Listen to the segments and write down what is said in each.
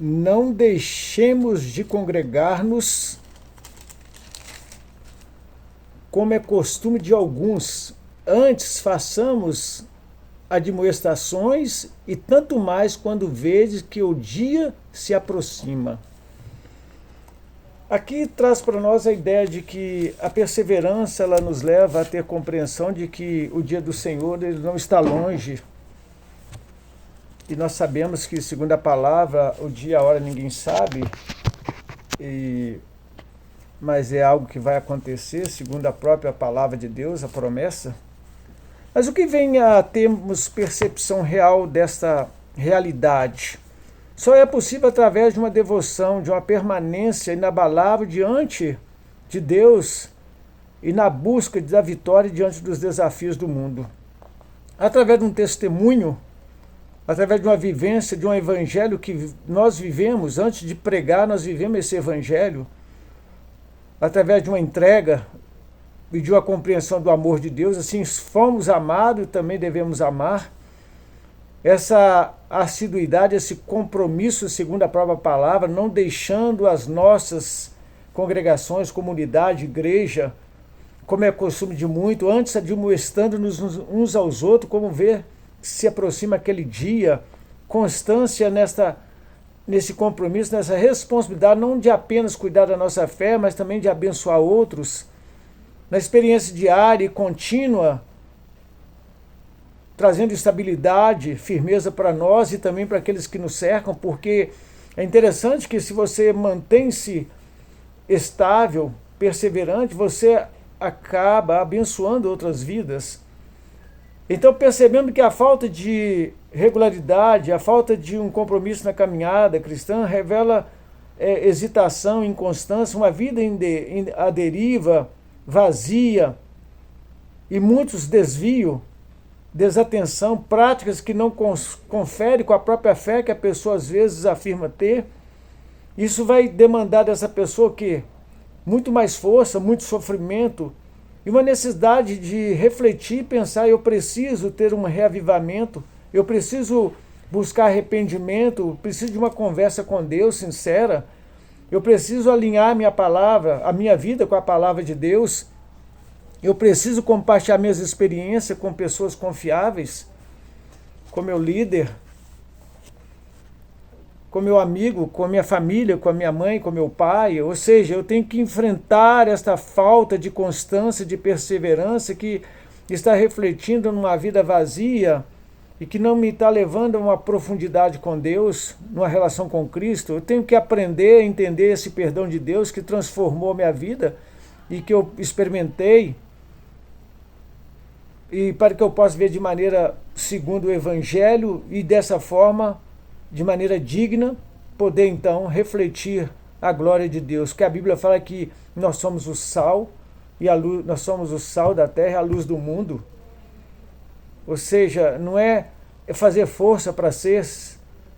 não deixemos de congregar-nos, como é costume de alguns. Antes façamos admoestações, e tanto mais quando vedes que o dia se aproxima. Aqui traz para nós a ideia de que a perseverança ela nos leva a ter compreensão de que o dia do Senhor ele não está longe. E nós sabemos que, segundo a palavra, o dia e a hora ninguém sabe, mas é algo que vai acontecer, segundo a própria palavra de Deus, a promessa. Mas o que vem a termos percepção real desta realidade? Só é possível através de uma devoção, de uma permanência inabalável diante de Deus e na busca da vitória diante dos desafios do mundo. Através de um testemunho, através de uma vivência, de um evangelho que nós vivemos, antes de pregar, nós vivemos esse evangelho, através de uma entrega e de uma compreensão do amor de Deus, assim fomos amados e também devemos amar. Essa assiduidade, esse compromisso, segundo a própria palavra, não deixando as nossas congregações, comunidade, igreja, como é costume de muito, antes admoestando-nos uns aos outros, como ver que se aproxima aquele dia, constância nesse compromisso, nessa responsabilidade, não de apenas cuidar da nossa fé, mas também de abençoar outros, na experiência diária e contínua, trazendo estabilidade, firmeza para nós e também para aqueles que nos cercam, porque é interessante que se você mantém-se estável, perseverante, você acaba abençoando outras vidas. Então percebemos que a falta de regularidade, a falta de um compromisso na caminhada cristã revela hesitação, inconstância, uma vida à deriva, vazia e muitos desvios, desatenção, práticas que não conferem com a própria fé que a pessoa às vezes afirma ter. Isso vai demandar dessa pessoa que muito mais força, muito sofrimento e uma necessidade de refletir e pensar: eu preciso ter um reavivamento, eu preciso buscar arrependimento, preciso de uma conversa com Deus sincera, eu preciso alinhar minha palavra, a minha vida com a palavra de Deus. Eu preciso compartilhar minhas experiências com pessoas confiáveis, com meu líder, com meu amigo, com a minha família, com a minha mãe, com meu pai. Ou seja, eu tenho que enfrentar esta falta de constância, de perseverança que está refletindo numa vida vazia e que não me está levando a uma profundidade com Deus, numa relação com Cristo. Eu tenho que aprender a entender esse perdão de Deus que transformou minha vida e que eu experimentei, e para que eu possa ver de maneira segundo o Evangelho e dessa forma, de maneira digna, poder então refletir a glória de Deus. Que a Bíblia fala que nós somos o sal e a luz, nós somos o sal da terra, a luz do mundo. Ou seja, não é fazer força para ser,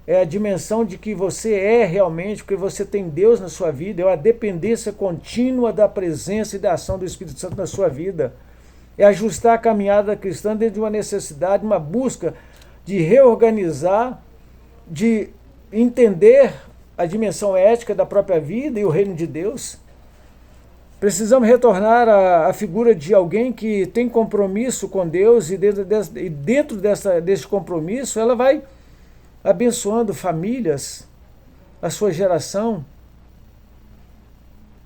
é a dimensão de que você é realmente, porque você tem Deus na sua vida, é a dependência contínua da presença e da ação do Espírito Santo na sua vida. É ajustar a caminhada cristã dentro de uma necessidade, uma busca de reorganizar, de entender a dimensão ética da própria vida e o reino de Deus. Precisamos retornar à figura de alguém que tem compromisso com Deus e dentro desse compromisso ela vai abençoando famílias, a sua geração.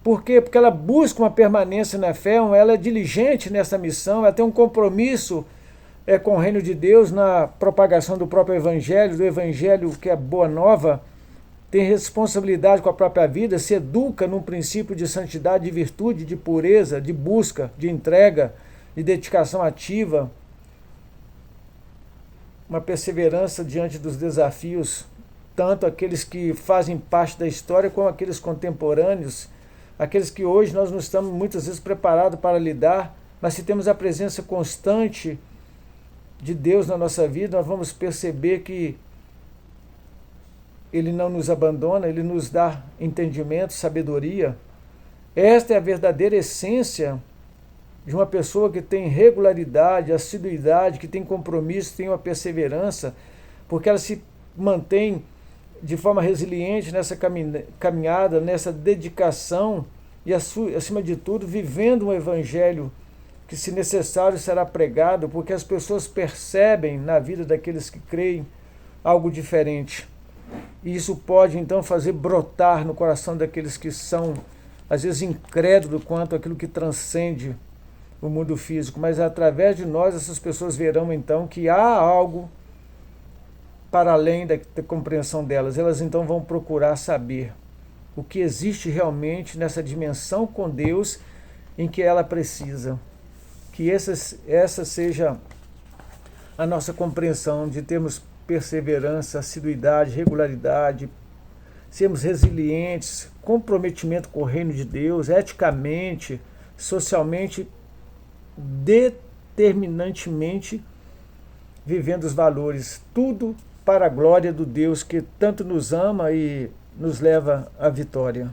Por quê? Porque ela busca uma permanência na fé, ela é diligente nessa missão, ela tem um compromisso com o reino de Deus na propagação do próprio Evangelho, do Evangelho que é boa nova, tem responsabilidade com a própria vida, se educa num princípio de santidade, de virtude, de pureza, de busca, de entrega, de dedicação ativa, uma perseverança diante dos desafios, tanto aqueles que fazem parte da história como aqueles contemporâneos, aqueles que hoje nós não estamos muitas vezes preparados para lidar, mas se temos a presença constante de Deus na nossa vida, nós vamos perceber que Ele não nos abandona, Ele nos dá entendimento, sabedoria. Esta é a verdadeira essência de uma pessoa que tem regularidade, assiduidade, que tem compromisso, tem uma perseverança, porque ela se mantém de forma resiliente nessa caminhada, nessa dedicação e, acima de tudo, vivendo um evangelho que, se necessário, será pregado, porque as pessoas percebem na vida daqueles que creem algo diferente. E isso pode, então, fazer brotar no coração daqueles que são, às vezes, incrédulos quanto àquilo que transcende o mundo físico. Mas, através de nós, essas pessoas verão, então, que há algo para além da compreensão delas. Elas, então, vão procurar saber o que existe realmente nessa dimensão com Deus em que ela precisa. Que essa seja a nossa compreensão, de termos perseverança, assiduidade, regularidade, sermos resilientes, comprometimento com o reino de Deus, eticamente, socialmente, determinantemente, vivendo os valores, tudo para a glória do Deus que tanto nos ama e nos leva à vitória.